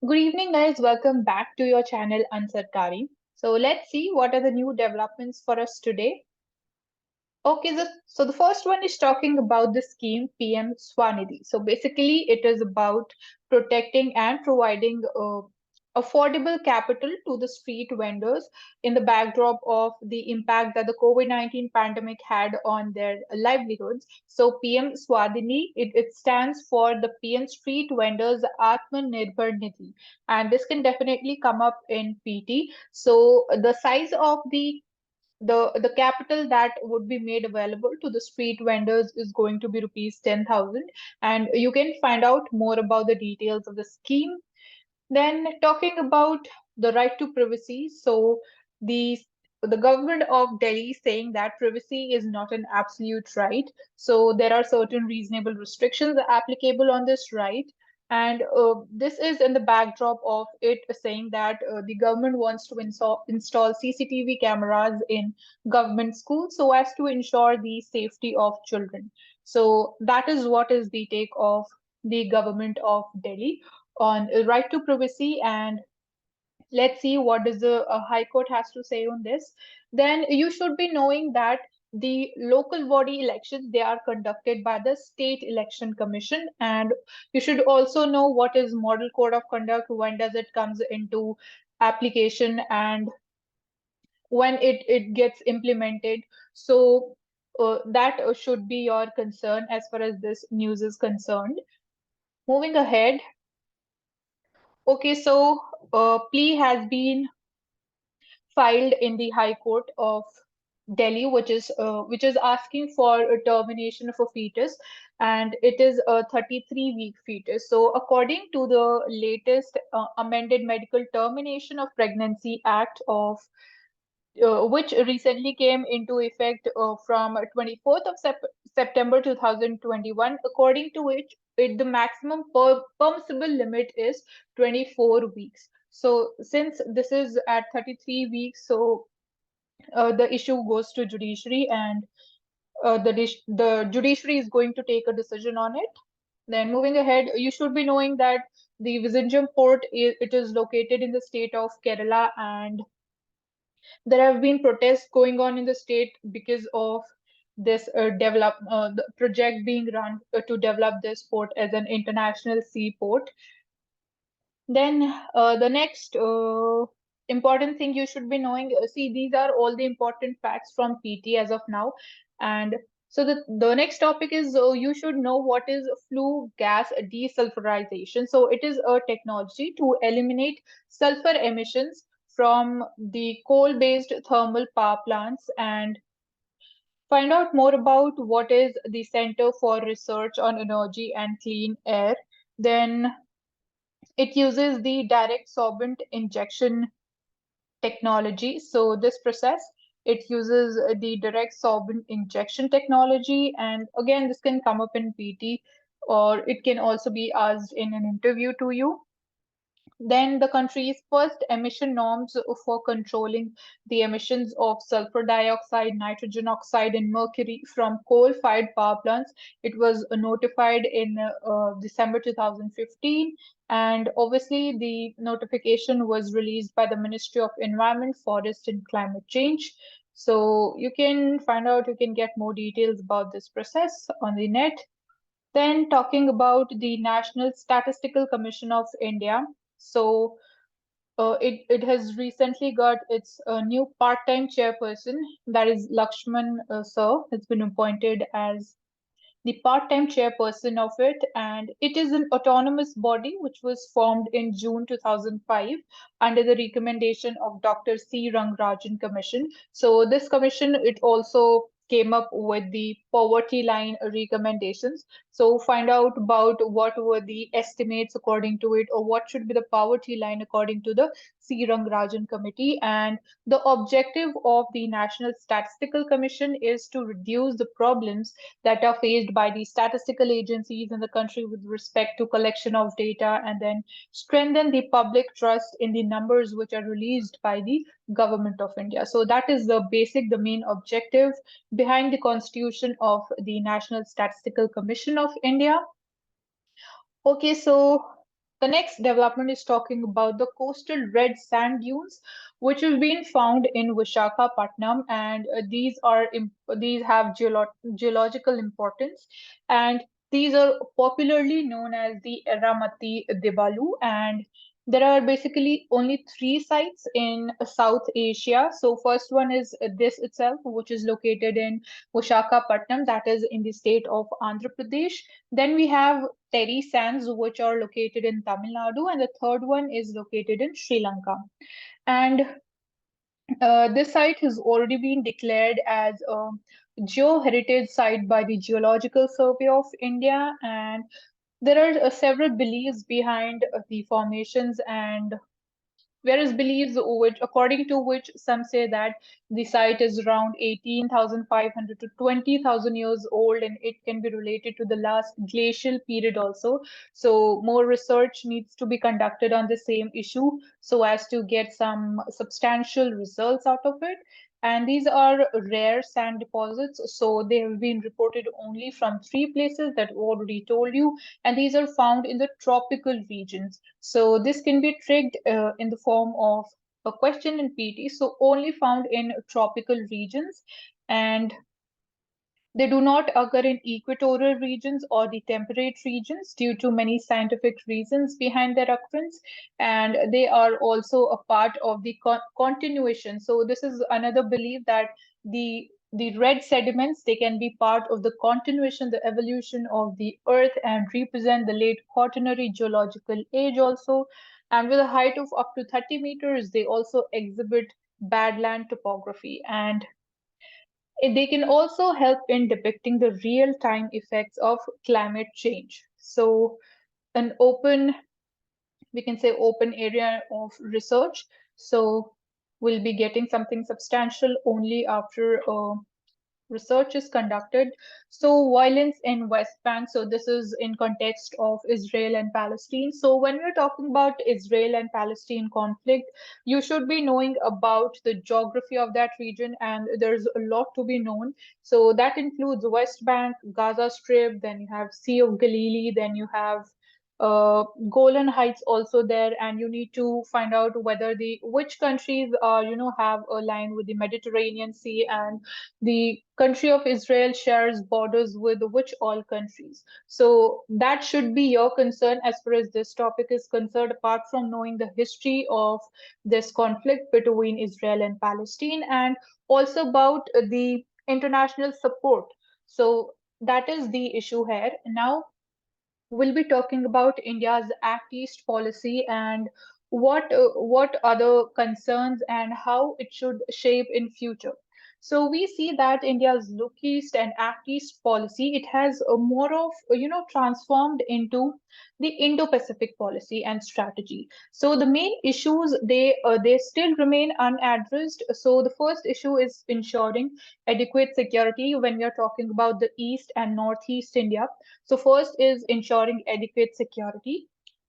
Good evening, guys. Welcome back to your channel Ansarkari. So let's see what are the new developments for us today. Okay, so the first one is talking about the scheme PM Swanidhi. So basically, it is about protecting and providing affordable capital to the street vendors in the backdrop of the impact that the COVID-19 pandemic had on their livelihoods. So PM Swadhini, it stands for the PM Street Vendors Atmanirbhar Nidhi, and this can definitely come up in PT. So the size of the capital that would be made available to the street vendors is going to be rupees 10,000, and you can find out more about the details of the scheme. Then talking about the right to privacy, so the the government of Delhi is saying that privacy is not an absolute right. So there are certain reasonable restrictions applicable on this right. And this is in the backdrop of it saying that the government wants to install CCTV cameras in government schools so as to ensure the safety of children. So that is what is the take of the government of Delhi on right to privacy, and let's see what does the high court has to say on this. Then you should be knowing that the local body elections, they are conducted by the state election commission, and you should also know what is model code of conduct, when does it comes into application, and when it gets implemented. So that should be your concern as far as this news is concerned. Moving ahead. Okay, so plea has been filed in the High Court of Delhi, which is asking for a termination of a fetus, and it is a 33-week fetus. So, according to the latest amended Medical Termination of Pregnancy Act of which recently came into effect from 24th of September 2021, according to which the maximum permissible limit is 24 weeks. So since this is at 33 weeks, so the issue goes to judiciary, and the judiciary is going to take a decision on it. Then moving ahead, you should be knowing that the Vizhingam port, it is located in the state of Kerala, and there have been protests going on in the state because of this the project being run to develop this port as an international seaport. Then the next important thing you should be knowing, see, these are all the important facts from PT as of now. And so the next topic is you should know what is flue gas desulfurization. So it is a technology to eliminate sulfur emissions from the coal-based thermal power plants, and find out more about what is the Center for Research on Energy and Clean Air. Then it uses the direct solvent injection technology. So this process, it uses the direct solvent injection technology. And again, this can come up in PT, or it can also be asked in an interview to you. Then the country's first emission norms for controlling the emissions of sulfur dioxide, nitrogen oxide, and mercury from coal-fired power plants. It was notified in December 2015, and obviously the notification was released by the Ministry of Environment, Forest, and Climate Change. So you can find out, you can get more details about this process on the net. Then talking about the National Statistical Commission of India. So it has recently got its new part-time chairperson, that is Lakshman Sir, has been appointed as the part-time chairperson of it, and it is an autonomous body which was formed in June 2005 under the recommendation of Dr. C. Rangarajan Commission. So this commission, it also came up with the poverty line recommendations. So find out about what were the estimates according to it, or what should be the poverty line according to the C. Rangarajan Committee. And the objective of the National Statistical Commission is to reduce the problems that are faced by the statistical agencies in the country with respect to collection of data, and then strengthen the public trust in the numbers which are released by the government of India. So that is the main objective behind the constitution of the National Statistical Commission of India. Okay, so The next development is talking about the coastal red sand dunes, which have been found in Vishakhapatnam, and these have geological importance, and these are popularly known as the Erra Matti Dibbalu, and there are basically only three sites in South Asia. So first one is this itself, which is located in Vishakhapatnam, that is in the state of Andhra Pradesh. Then we have Terry sands, which are located in Tamil Nadu, and the third one is located in Sri Lanka. And this site has already been declared as a geoheritage site by the Geological Survey of India, and there are several beliefs behind the formations, and whereas beliefs which, according to which some say that the site is around 18,500 to 20,000 years old, and it can be related to the last glacial period also. So more research needs to be conducted on the same issue so as to get some substantial results out of it. And these are rare sand deposits, so they have been reported only from three places that I already told you, and these are found in the tropical regions. So this can be trigged in the form of a question in PT. So only found in tropical regions, and they do not occur in equatorial regions or the temperate regions due to many scientific reasons behind their occurrence, and they are also a part of the continuation. So this is another belief that the red sediments, they can be part of the continuation, the evolution of the earth, and represent the late quaternary geological age also. And with a height of up to 30 meters, they also exhibit badland topography, and they can also help in depicting the real-time effects of climate change. So an open, we can say open area of research. So we'll be getting something substantial only after research is conducted. So violence in West Bank. So this is in context of Israel and Palestine. So when we're talking about Israel and Palestine conflict, you should be knowing about the geography of that region, and there's a lot to be known. So that includes West Bank, Gaza Strip, then you have Sea of Galilee, then you have Golan Heights also there, and you need to find out whether the which countries have a line with the Mediterranean Sea, and the country of Israel shares borders with which all countries. So that should be your concern as far as this topic is concerned, apart from knowing the history of this conflict between Israel and Palestine, and also about the international support. So that is the issue here. Now we'll be talking about India's Act East policy and what are the concerns and how it should shape in future. So we see that India's Look East and Act East policy, it has a more of transformed into the Indo Pacific policy and strategy. So the main issues, they still remain unaddressed. So the first issue is ensuring adequate security when we are talking about the East and Northeast India. So first is ensuring adequate security.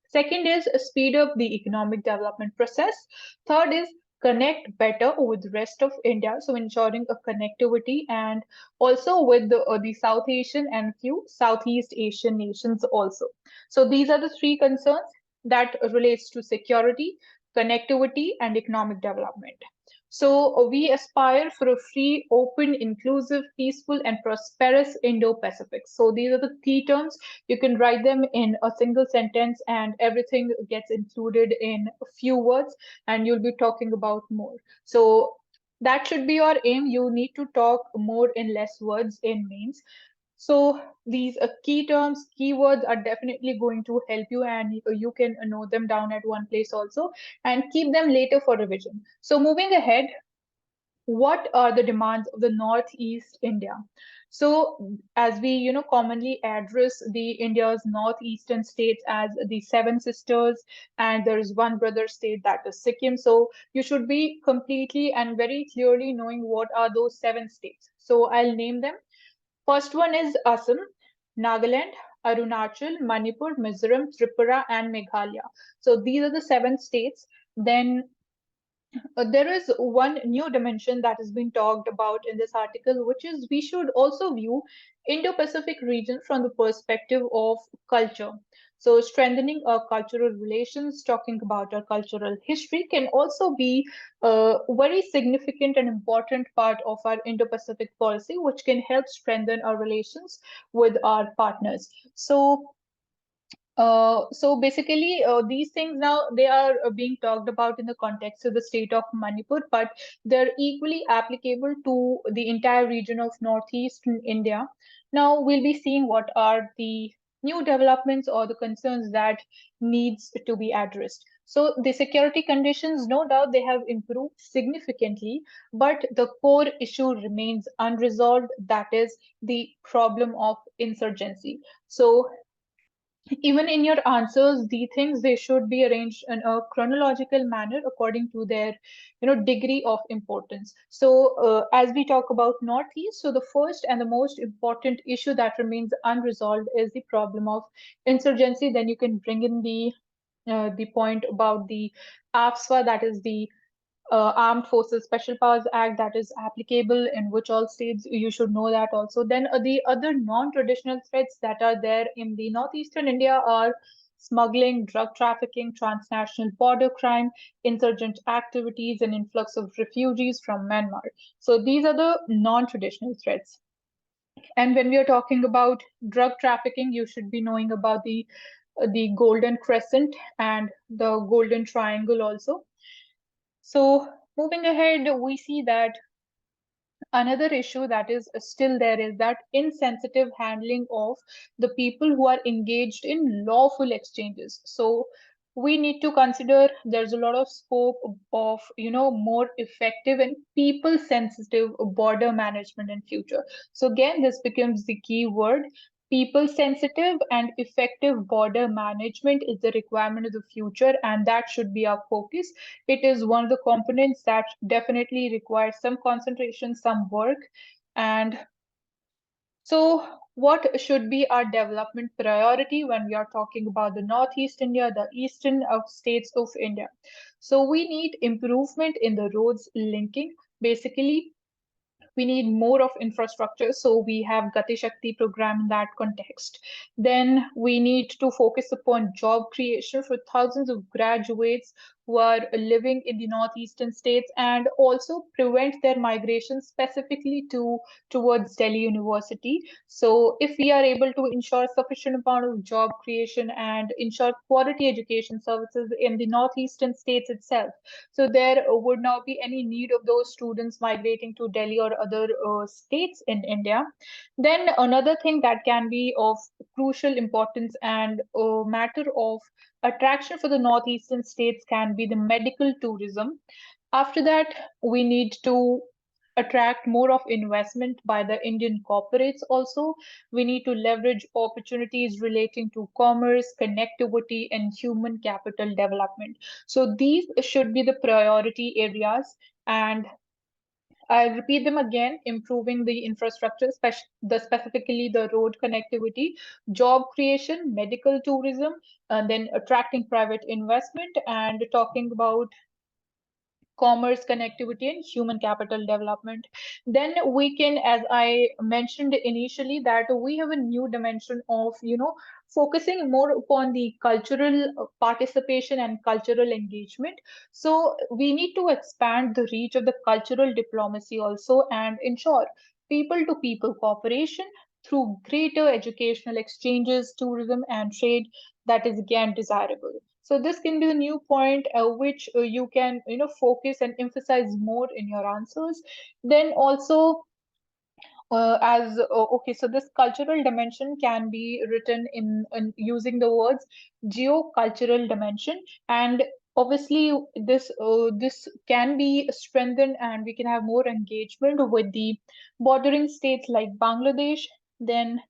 Second is speed up the economic development process. Third is connect better with the rest of India, so ensuring a connectivity, and also with the South Asian and few Southeast Asian nations also. So these are the three concerns that relates to security, connectivity, and economic development. So we aspire for a free, open, inclusive, peaceful, and prosperous Indo-Pacific. So these are the key terms. You can write them in a single sentence, and everything gets included in a few words, and you'll be talking about more. So that should be your aim. You need to talk more in less words in mains. So these key terms, keywords are definitely going to help you, and you can note them down at one place also and keep them later for revision. So moving ahead, what are the demands of the Northeast India? So as we commonly address the India's northeastern states as the seven sisters, and there is one brother state, that is Sikkim. So you should be completely and very clearly knowing what are those seven states. So I'll name them. First one is Assam, Nagaland, Arunachal, Manipur, Mizoram, Tripura, and Meghalaya. So these are the seven states. Then there is one new dimension that has been talked about in this article, which is we should also view Indo-Pacific region from the perspective of culture. So strengthening our cultural relations, talking about our cultural history can also be a very significant and important part of our Indo-Pacific policy, which can help strengthen our relations with our partners. So basically, these things now they are being talked about in the context of the state of Manipur, but they're equally applicable to the entire region of northeastern India. Now we'll be seeing what are the new developments or the concerns that needs to be addressed. So the security conditions, no doubt, they have improved significantly, but the core issue remains unresolved. That is the problem of insurgency. So even in your answers, the things they should be arranged in a chronological manner according to their degree of importance. So as we talk about northeast, so the first and the most important issue that remains unresolved is the problem of insurgency. Then you can bring in the point about the AFSPA, that is the Armed Forces Special Powers Act, that is applicable in which all states. You should know that also. Then the other non-traditional threats that are there in the northeastern India are smuggling, drug trafficking, transnational border crime, insurgent activities, and influx of refugees from Myanmar. So these are the non-traditional threats. And when we are talking about drug trafficking, you should be knowing about the Golden Crescent and the Golden Triangle also. So moving ahead, we see that another issue that is still there is that insensitive handling of the people who are engaged in lawful exchanges. So we need to consider there's a lot of scope of more effective and people sensitive border management in future. So again, this becomes the key word. People sensitive and effective border management is the requirement of the future, and that should be our focus. It is one of the components that definitely requires some concentration, some work. And so, what should be our development priority when we are talking about the Northeast India, the eastern of states of India? So, we need improvement in the roads linking. Basically, we need more of infrastructure, so we have Gati Shakti program in that context. Then we need to focus upon job creation for thousands of graduates who are living in the northeastern states, and also prevent their migration specifically towards Delhi University. So if we are able to ensure sufficient amount of job creation and ensure quality education services in the northeastern states itself, so there would not be any need of those students migrating to Delhi or other states in India. Then another thing that can be of crucial importance and a matter of attraction for the northeastern states can be the medical tourism. After that, we need to attract more of investment by the Indian corporates also. We need to leverage opportunities relating to commerce, connectivity, and human capital development. So these should be the priority areas. And I'll repeat them again: improving the infrastructure, specifically the road connectivity, job creation, medical tourism, and then attracting private investment, and talking about commerce, connectivity, and human capital development. Then we can, as I mentioned initially, that we have a new dimension of focusing more upon the cultural participation and cultural engagement. So we need to expand the reach of the cultural diplomacy also, and ensure people to people cooperation through greater educational exchanges, tourism, and trade. That is again desirable. So this can be the new point which you can focus and emphasize more in your answers. Then also as okay, so this cultural dimension can be written in using the words geocultural dimension, and obviously this can be strengthened, and we can have more engagement with the bordering states like Bangladesh. Then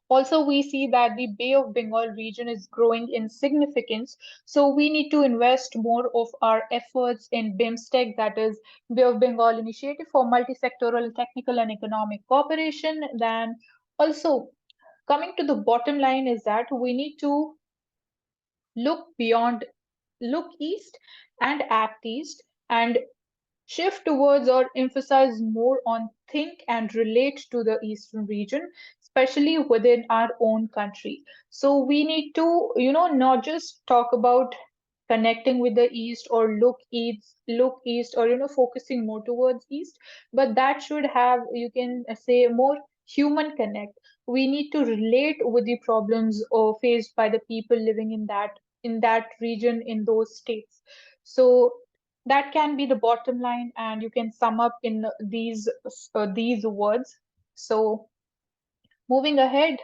also, we see that the Bay of Bengal region is growing in significance. So we need to invest more of our efforts in BIMSTEC, that is Bay of Bengal Initiative for Multi-Sectoral Technical and Economic Cooperation. Then also coming to the bottom line is that we need to look beyond, look east and act east, and shift towards or emphasize more on think and relate to the eastern region, especially within our own country. So we need to, not just talk about connecting with the east or look east or focusing more towards east, but that should have, you can say, more human connect. We need to relate with the problems or faced by the people living in that region, in those states. So that can be the bottom line, and you can sum up in these words. So moving ahead.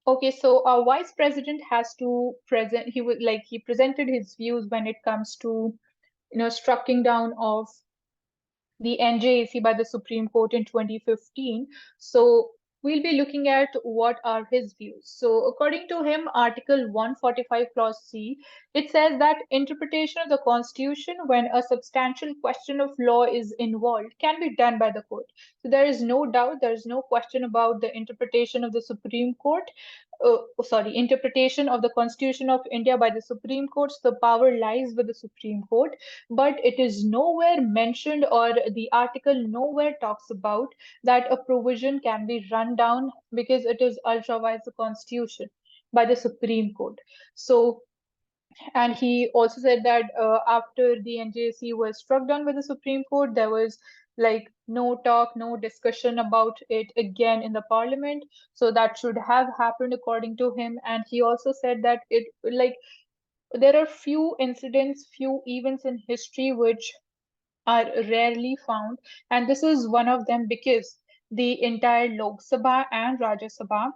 Okay, so our vice president has to present. He presented his views when it comes to striking down of the NJAC by the Supreme Court in 2015. So we'll be looking at what are his views. So according to him, Article 145 Clause C, it says that interpretation of the Constitution when a substantial question of law is involved can be done by the court. So there is no doubt, there is no question about the interpretation of the Supreme Court. Interpretation of the Constitution of India by the Supreme Court. So the power lies with the Supreme Court, but it is nowhere mentioned, or the article nowhere talks about that a provision can be run down because it is ultra vires the Constitution by the Supreme Court. So, and he also said that after the NJC was struck down by the Supreme Court, there was like no talk, no discussion about it again in the parliament. So that should have happened according to him. And he also said that it like there are few incidents, few events in history which are rarely found, and this is one of them because the entire Lok Sabha and Rajya Sabha,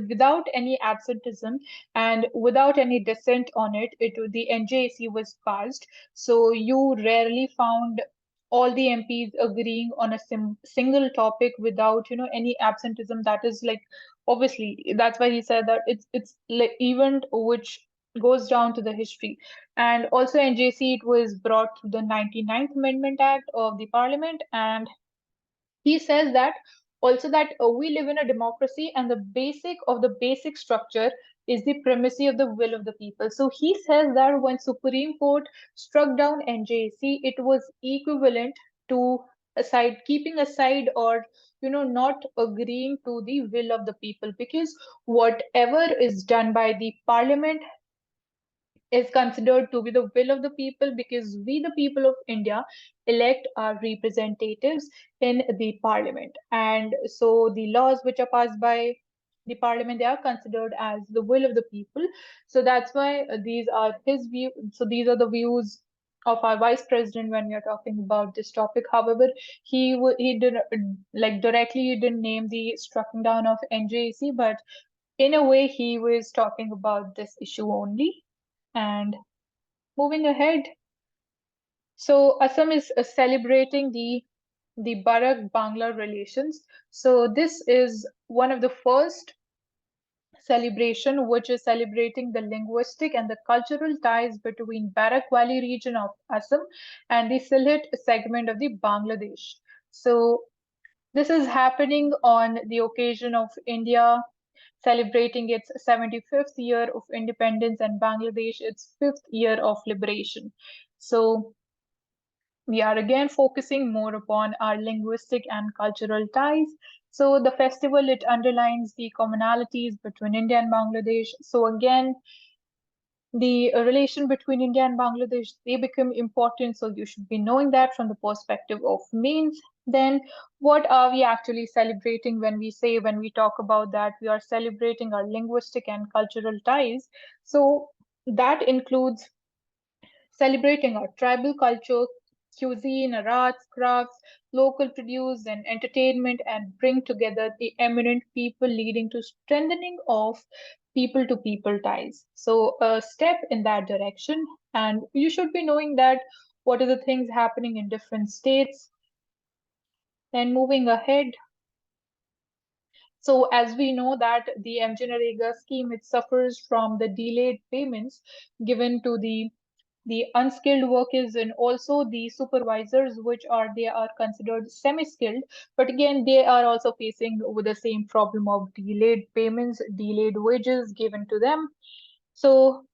without any absenteeism and without any dissent on it, the NJAC was passed. So you rarely found all the MPs agreeing on a single topic without any absenteeism. That is like, obviously that's why he said that it's like event which goes down to the history. And also NJC, it was brought through the 99th Amendment Act of the Parliament, and he says that also that we live in a democracy, and the basic of the basic structure is the primacy of the will of the people. So he says that when Supreme Court struck down NJC, it was equivalent to keeping aside, or not agreeing to the will of the people, because whatever is done by the parliament is considered to be the will of the people, because we, the people of India, elect our representatives in the parliament. And so the laws which are passed by the parliament, they are considered as the will of the people. So that's why these are his view. So these are the views of our vice president when we are talking about this topic. However, he did like directly he didn't name the striking down of NJAC, but in a way he was talking about this issue only. And moving ahead, so Assam is celebrating the Barak-Bangla relations. So this is one of the first celebration which is celebrating the linguistic and the cultural ties between Barak Valley region of Assam and the Sylhet segment of the Bangladesh. So this is happening on the occasion of India celebrating its 75th year of independence and Bangladesh its 5th year of liberation. So we are again focusing more upon our linguistic and cultural ties. So the festival, it underlines the commonalities between India and Bangladesh. So again, the relation between India and Bangladesh, they become important. So you should be knowing that from the perspective of means. Then what are we actually celebrating when we talk about that we are celebrating our linguistic and cultural ties? So that includes celebrating our tribal culture, cuisine, our arts, crafts, local produce, and entertainment, and bring together the eminent people, leading to strengthening of people to people ties. So a step in that direction, and you should be knowing that what are the things happening in different states. Then moving ahead, so as we know that the MGNREGA scheme, it suffers from the delayed payments given to the unskilled workers and also the supervisors, which they are considered semi-skilled, but again they are also facing with the same problem of delayed payments, delayed wages given to them. So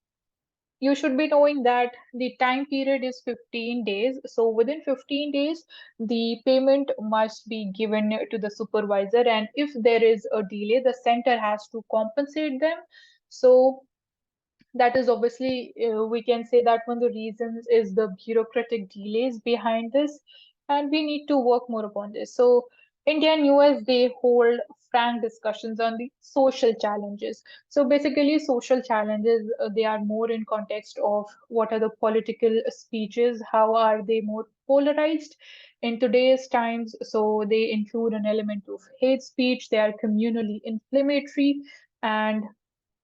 you should be knowing that the time period is 15 days. So within 15 days, the payment must be given to the supervisor. And if there is a delay, the center has to compensate them. So that is obviously, we can say that one of the reasons is the bureaucratic delays behind this, and we need to work more upon this. So India and US, they hold frank discussions on the social challenges. So basically social challenges, they are more in context of what are the political speeches, how are they more polarized in today's times. So they include an element of hate speech, they are communally inflammatory, and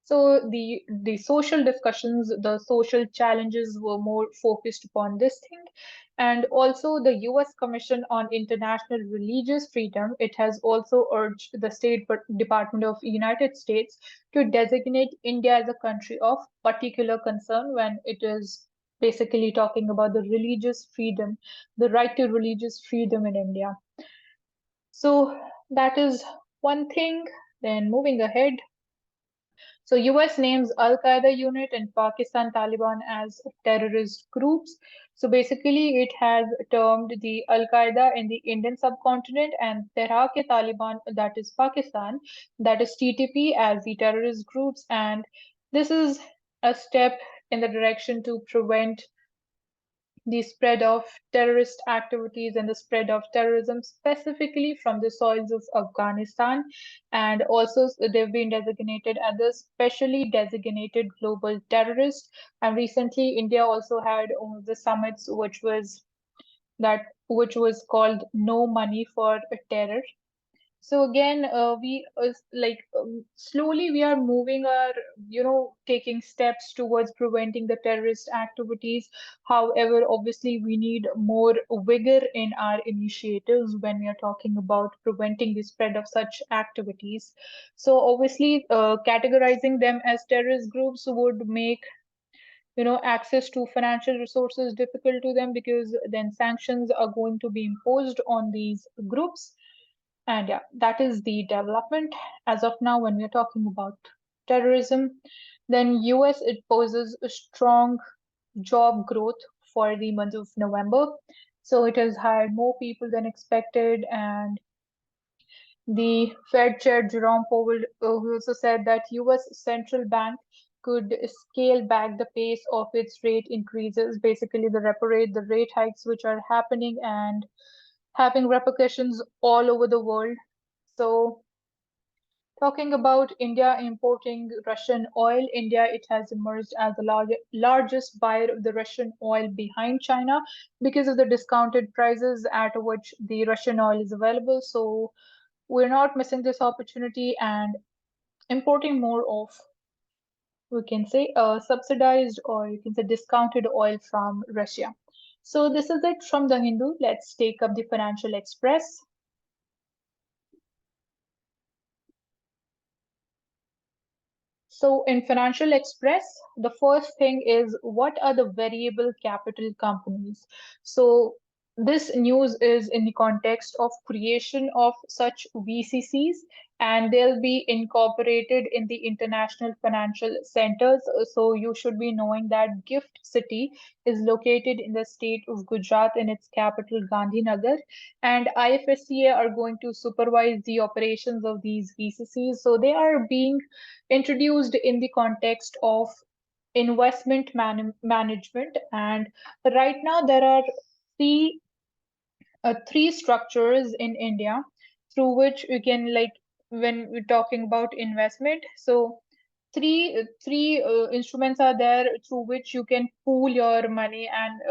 so the social discussions, the social challenges were more focused upon this thing. And also the US Commission on International Religious Freedom, it has also urged the State Department of United States to designate India as a country of particular concern when it is basically talking about the religious freedom, the right to religious freedom in India. So that is one thing. Then moving ahead, so US names Al Qaeda unit and Pakistan Taliban as terrorist groups. So basically it has termed the Al Qaeda in the Indian subcontinent and Tehrik-e-Taliban, that is Pakistan, that is TTP, as the terrorist groups. And this is a step in the direction to prevent the spread of terrorist activities and the spread of terrorism specifically from the soils of Afghanistan. And also they've been designated as a specially designated global terrorist. And recently India also had one of the summits which was called No Money for Terror. So again, we slowly we are moving our, taking steps towards preventing the terrorist activities. However, obviously, we need more vigor in our initiatives when we are talking about preventing the spread of such activities. So obviously, categorizing them as terrorist groups would make access to financial resources difficult to them, because then sanctions are going to be imposed on these groups. And yeah, that is the development as of now when we're talking about terrorism. Then US, it poses a strong job growth for the month of November. So it has hired more people than expected. And the Fed Chair Jerome Powell, who also said that US central bank could scale back the pace of its rate increases, basically the repo rate, the rate hikes which are happening and having repercussions all over the world. So talking about India importing Russian oil, India, it has emerged as the largest buyer of the Russian oil behind China because of the discounted prices at which the Russian oil is available. So we're not missing this opportunity and importing more of, we can say, subsidized, or you can say discounted oil from Russia. So this is it from the Hindu. Let's take up the Financial Express. So in Financial Express, the first thing is, what are the variable capital companies? So this news is in the context of creation of such VCCs, and they'll be incorporated in the international financial centers. So you should be knowing that Gift City is located in the state of Gujarat in its capital Gandhinagar, and IFSCA are going to supervise the operations of these VCCs. So they are being introduced in the context of investment management. And right now there are three three structures in India through which you can, like, when we're talking about investment. So three instruments are there through which you can pool your money and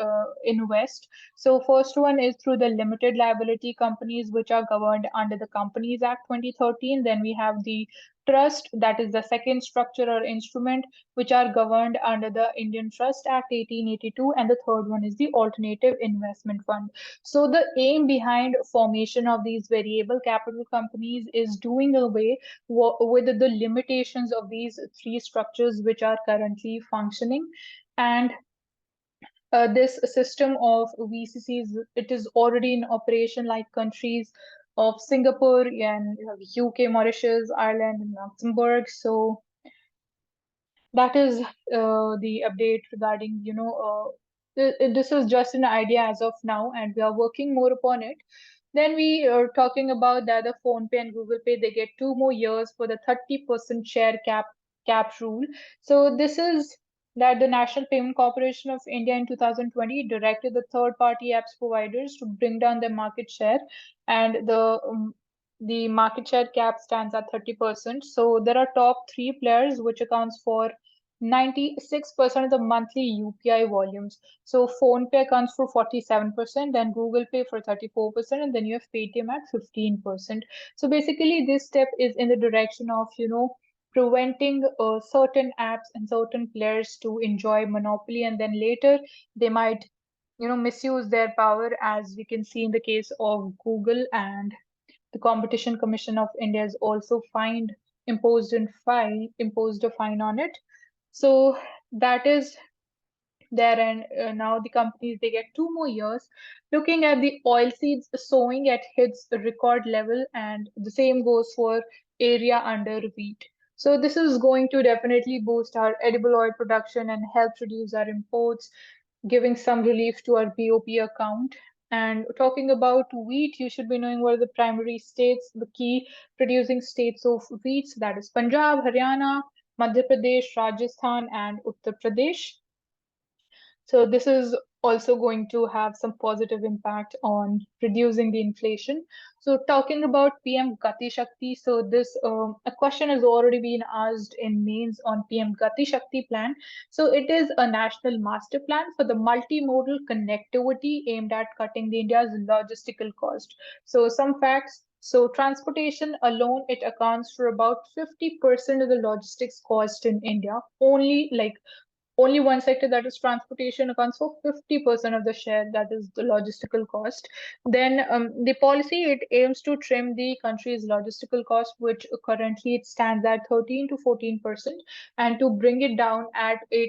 invest. So first one is through the limited liability companies, which are governed under the Companies Act 2013. Then we have the trust, that is the second structure or instrument, which are governed under the Indian Trust Act 1882. And the third one is the alternative investment fund. So the aim behind formation of these variable capital companies is doing away with the limitations of these three structures which are currently functioning. And this system of VCCs, it is already in operation, like countries of Singapore and UK, Mauritius, Ireland, and Luxembourg. So that is the update regarding, this is just an idea as of now, and we are working more upon it. Then we are talking about the other PhonePe and Google Pay. They get 2 more years for the 30% share cap rule. So this is that the National Payment Corporation of India in 2020 directed the third-party apps providers to bring down their market share, and the market share cap stands at 30%. So there are top three players, which accounts for 96% of the monthly UPI volumes. So PhonePe accounts for 47%, then Google Pay for 34%, and then you have Paytm at 15%. So basically, this step is in the direction of, preventing certain apps and certain players to enjoy monopoly, and then later they might, misuse their power, as we can see in the case of Google. And the Competition Commission of India has also imposed a fine on it. So that is there, and now the companies, they get 2 more years. Looking at the oil seeds sowing at its record level, and the same goes for area under wheat. So this is going to definitely boost our edible oil production and help reduce our imports, giving some relief to our BOP account. And talking about wheat, you should be knowing what are the primary states, the key producing states of wheat. So that is Punjab, Haryana, Madhya Pradesh, Rajasthan, and Uttar Pradesh. So this is also going to have some positive impact on reducing the inflation. So talking about PM Gati Shakti, so this a question has already been asked in mains on PM Gati Shakti plan. So it is a national master plan for the multimodal connectivity aimed at cutting the India's logistical cost. So some facts. So transportation alone, it accounts for about 50% of the logistics cost in India. Only one sector, that is transportation, accounts for 50% of the share, that is the logistical cost. Then the policy, it aims to trim the country's logistical cost, which currently it stands at 13 to 14%, and to bring it down at 8%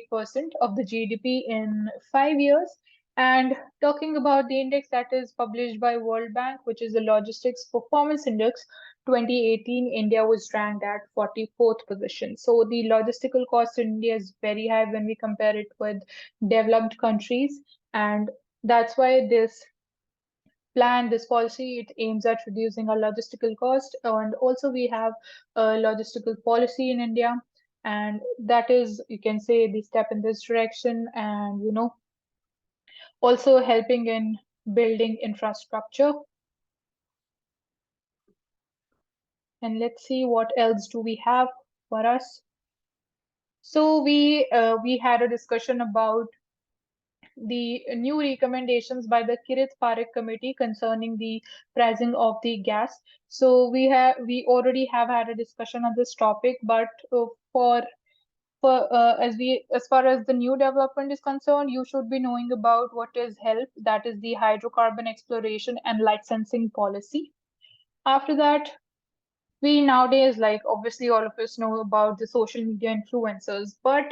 of the GDP in 5 years. And talking about the index that is published by World Bank, which is the Logistics Performance Index, 2018, India was ranked at 44th position. So the logistical cost in India is very high when we compare it with developed countries. And that's why this policy, it aims at reducing our logistical cost. And also we have a logistical policy in India. And that is, you can say, the step in this direction, and, also helping in building infrastructure. And let's see what else do we have for us. So we had a discussion about the new recommendations by the Kirit Parekh committee concerning the pricing of the gas. So we already have had a discussion on this topic, but as far as the new development is concerned, you should be knowing about what is HELP, that is the hydrocarbon exploration and licensing policy. After that, we nowadays, like, obviously all of us know about the social media influencers, but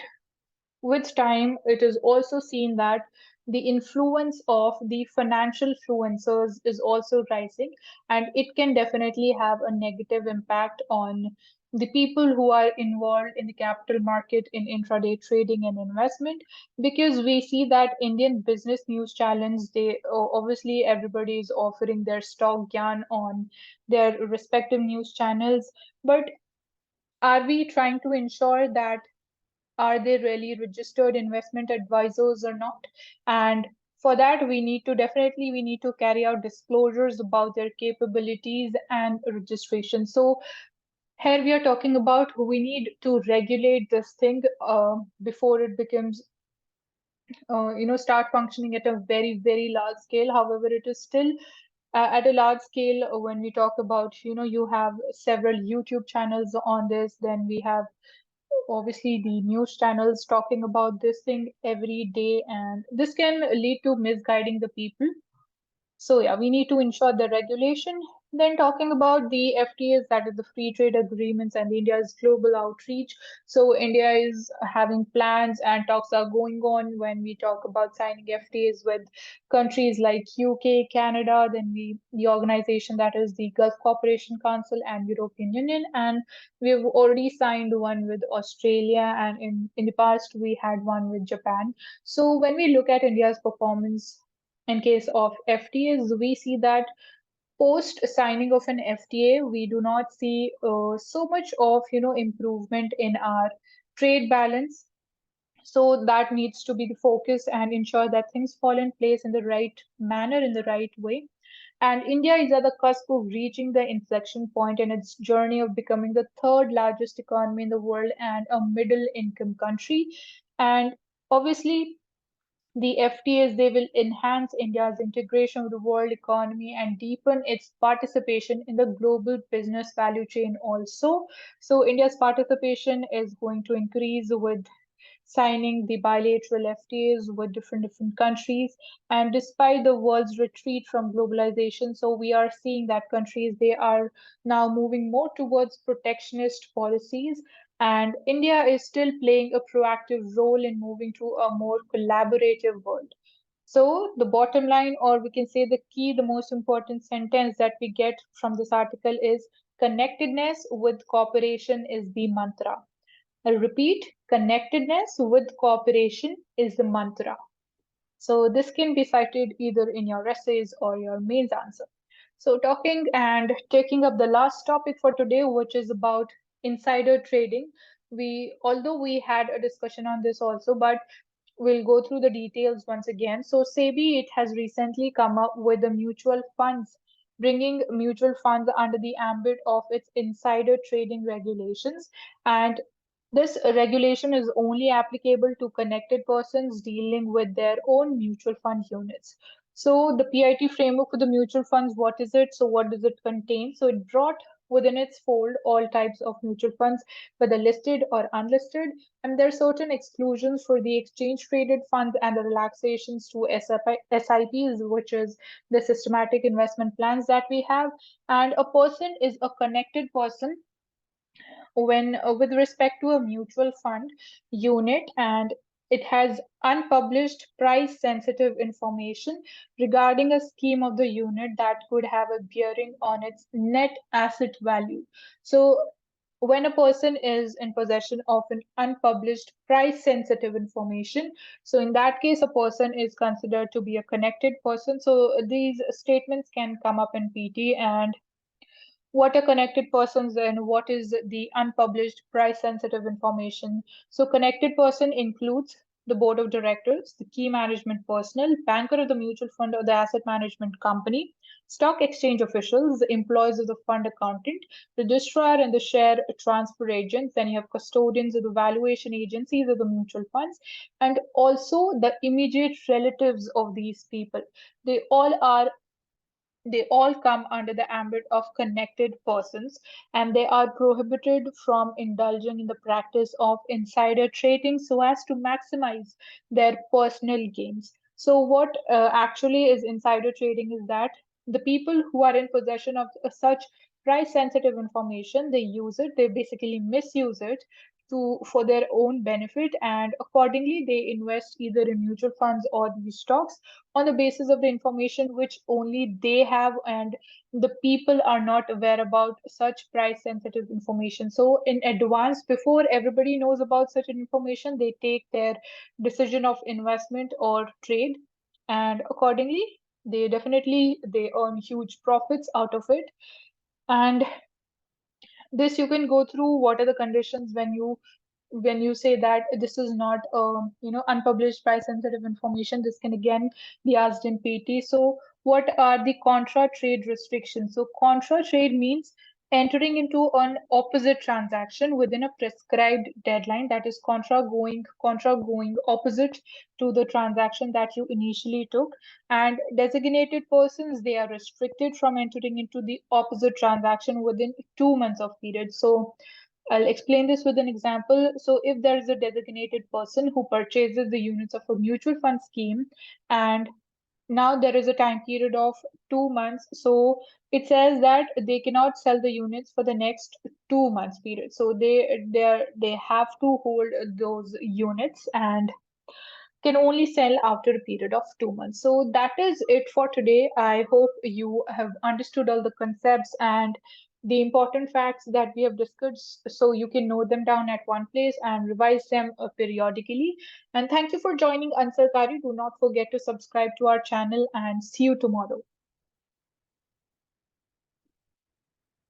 with time, it is also seen that the influence of the financial influencers is also rising, and it can definitely have a negative impact on the people who are involved in the capital market in intraday trading and investment, because we see that Indian business news channels, they obviously everybody is offering their stock gyan on their respective news channels, but are we trying to ensure that are they really registered investment advisors or not? And for that, we need to carry out disclosures about their capabilities and registration. So here we are talking about we need to regulate this thing before it becomes start functioning at a very, very large scale. However, it is still at a large scale when we talk about, you have several YouTube channels on this, then we have obviously the news channels talking about this thing every day, and this can lead to misguiding the people. So yeah, we need to ensure the regulation. Then talking about the FTAs, that is the free trade agreements and India's global outreach. So India is having plans and talks are going on when we talk about signing FTAs with countries like UK, Canada, then the organization that is the Gulf Cooperation Council and European Union, and we've already signed one with Australia, and in the past we had one with Japan. So when we look at India's performance in case of FTAs, we see that post signing of an FTA, we do not see so much of improvement in our trade balance. So that needs to be the focus and ensure that things fall in place in the right manner, in the right way. And India is at the cusp of reaching the inflection point in its journey of becoming the third largest economy in the world and a middle income country. And obviously, the FTAs, they will enhance India's integration with the world economy and deepen its participation in the global business value chain also. So India's participation is going to increase with signing the bilateral FTAs with different countries. And despite the world's retreat from globalization, so we are seeing that countries, they are now moving more towards protectionist policies. And India is still playing a proactive role in moving to a more collaborative world. So the bottom line, or we can say the key, the most important sentence that we get from this article is connectedness with cooperation is the mantra. I'll repeat, connectedness with cooperation is the mantra. So this can be cited either in your essays or your mains answer. So talking and taking up the last topic for today, which is about insider trading. Although we had a discussion on this also, but we'll go through the details once again. So SEBI, it has recently come up with the mutual funds, bringing mutual funds under the ambit of its insider trading regulations. And this regulation is only applicable to connected persons dealing with their own mutual fund units. So the PIT framework for the mutual funds, what is it? So what does it contain? So it brought within its fold all types of mutual funds, whether listed or unlisted, and there are certain exclusions for the exchange traded funds and the relaxations to SIPs, which is the systematic investment plans that we have. And a person is a connected person when with respect to a mutual fund unit, and it has unpublished price sensitive information regarding a scheme of the unit that could have a bearing on its net asset value. So when a person is in possession of an unpublished price sensitive information, so in that case a person is considered to be a connected person. So these statements can come up in PT. And what are connected persons and what is the unpublished price sensitive information? So connected person includes the board of directors, the key management personnel, banker of the mutual fund or the asset management company, stock exchange officials, the employees of the fund accountant, registrar and the share transfer agents. Then you have custodians of the valuation agencies of the mutual funds, and also the immediate relatives of these people. They all are they all come under the ambit of connected persons, and they are prohibited from indulging in the practice of insider trading so as to maximize their personal gains. So what actually is insider trading is that the people who are in possession of such price sensitive information, they use it, they basically misuse it for their own benefit, and accordingly they invest either in mutual funds or these stocks on the basis of the information which only they have, and the people are not aware about such price sensitive information. So in advance, before everybody knows about such information, they take their decision of investment or trade, and accordingly they earn huge profits out of it. And this you can go through what are the conditions when you say that this is not unpublished price sensitive information. This can again be asked in PT. So what are the contra trade restrictions? So contra trade means entering into an opposite transaction within a prescribed deadline, that is contra going opposite to the transaction that you initially took. And designated persons, they are restricted from entering into the opposite transaction within 2 months of period. So I'll explain this with an example. So if there is a designated person who purchases the units of a mutual fund scheme, and Now there is a time period of 2 months. So it says that they cannot sell the units for the next 2 months period. So they have to hold those units and can only sell after a period of 2 months. So that is it for today. I hope you have understood all the concepts and the important facts that we have discussed so you can note them down at one place and revise them periodically. And thank you for joining Ansar Kari. Do not forget to subscribe to our channel and see you tomorrow.